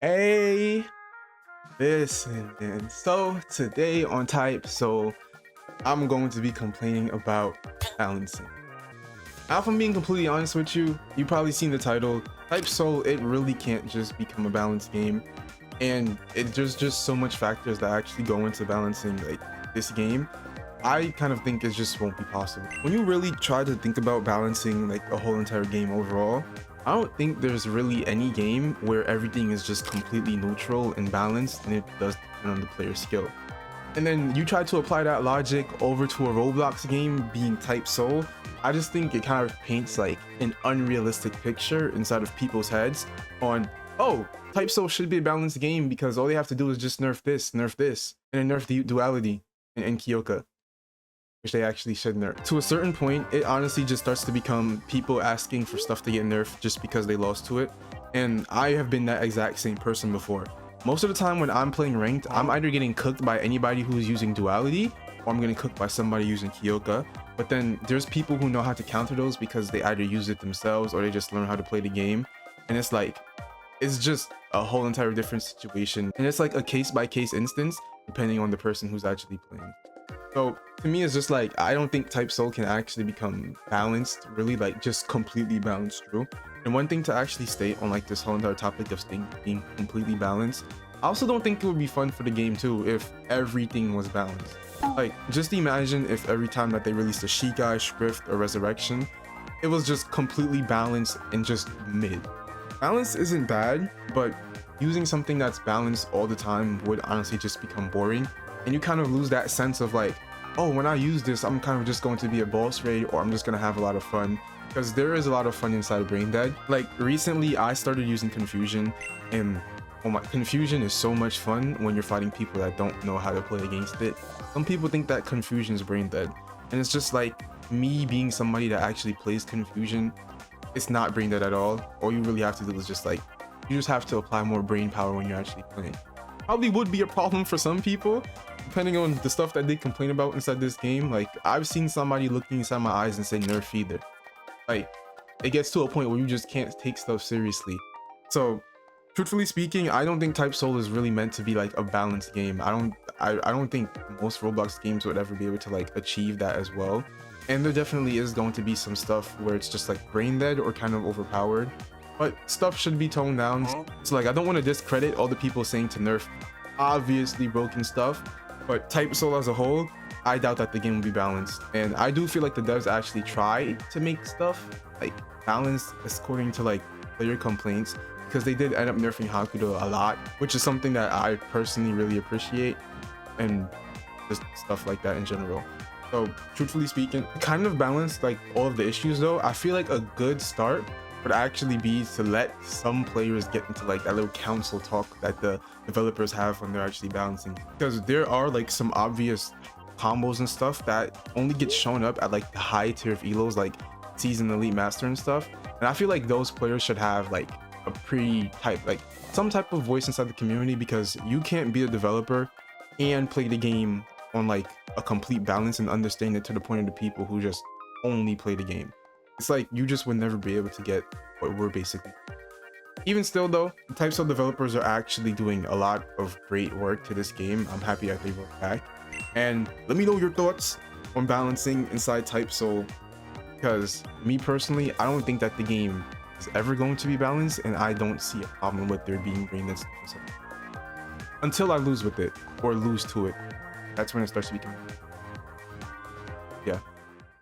Hey, listen, man. So today on Type Soul, I'm going to be complaining about balancing. Now, if I'm being completely honest with you, you've probably seen the title. Type Soul, it really can't just become a balanced game. And there's just so much factors that actually go into balancing like this game. I kind of think it just won't be possible. When you really try to think about balancing like a whole entire game overall, I don't think there's really any game where everything is just completely neutral and balanced, and it does depend on the player's skill. And then you try to apply that logic over to a Roblox game being Type Soul. I just think it kind of paints like an unrealistic picture inside of people's heads on, oh, Type Soul should be a balanced game because all they have to do is just nerf this, and then nerf the duality and Kyoka, which they actually should nerf. To a certain point, it honestly just starts to become people asking for stuff to get nerfed just because they lost to it. And I have been that exact same person before. Most of the time when I'm playing ranked, I'm either getting cooked by anybody who's using duality, or I'm getting cooked by somebody using Kyoka. But then there's people who know how to counter those because they either use it themselves or they just learn how to play the game. And it's like, it's just a whole entire different situation. And it's like a case-by-case instance, depending on the person who's actually playing. So to me, it's just like, I don't think Type Soul can actually become balanced, really, like just completely balanced through. And one thing to actually state on like this whole entire topic of being completely balanced, I also don't think it would be fun for the game too if everything was balanced. Like, just imagine if every time that they released a Shikai, Shrift, or Resurrection, it was just completely balanced and just mid. Balance isn't bad, but using something that's balanced all the time would honestly just become boring. And you kind of lose that sense of like, oh, when I use this, I'm kind of just going to be a boss raid, or I'm just going to have a lot of fun, because there is a lot of fun inside of Brain Dead. Like recently I started using Confusion, and oh my, Confusion is so much fun when you're fighting people that don't know how to play against it. Some people think that Confusion is Brain Dead, and it's just like, me being somebody that actually plays Confusion, it's not Brain Dead at all. All you really have to do is just like, you just have to apply more brain power when you're actually playing. Probably would be a problem for some people, depending on the stuff that they complain about inside this game. Like, I've seen somebody looking inside my eyes and say nerf either. Like, it gets to a point where you just can't take stuff seriously. So truthfully speaking, I don't think Type Soul is really meant to be like a balanced game. I don't think most Roblox games would ever be able to like achieve that as well. And there definitely is going to be some stuff where it's just like brain dead or kind of overpowered, but stuff should be toned down. So like, I don't want to discredit all the people saying to nerf obviously broken stuff, but Type Soul as a whole, I doubt that the game will be balanced. And I do feel like the devs actually try to make stuff like balanced according to like player complaints, because they did end up nerfing Hakuto a lot, which is something that I personally really appreciate, and just stuff like that in general. So truthfully speaking, kind of balanced like all of the issues though. I feel like a good start would actually be to let some players get into like that little council talk that the developers have when they're actually balancing, because there are like some obvious combos and stuff that only get shown up at like the high tier of elos, like season elite master and stuff. And I feel like those players should have like a pre-type, like some type of voice inside the community, because you can't be a developer and play the game on like a complete balance and understand it to the point of the people who just only play the game. It's like, you just would never be able to get what we're basically. Even still though, the Type Soul developers are actually doing a lot of great work to this game. I'm happy that they wrote back. And let me know your thoughts on balancing inside Type Soul, because me personally, I don't think that the game is ever going to be balanced, and I don't see a problem with there being brainless until I lose with it or lose to it. That's when it starts to become, yeah.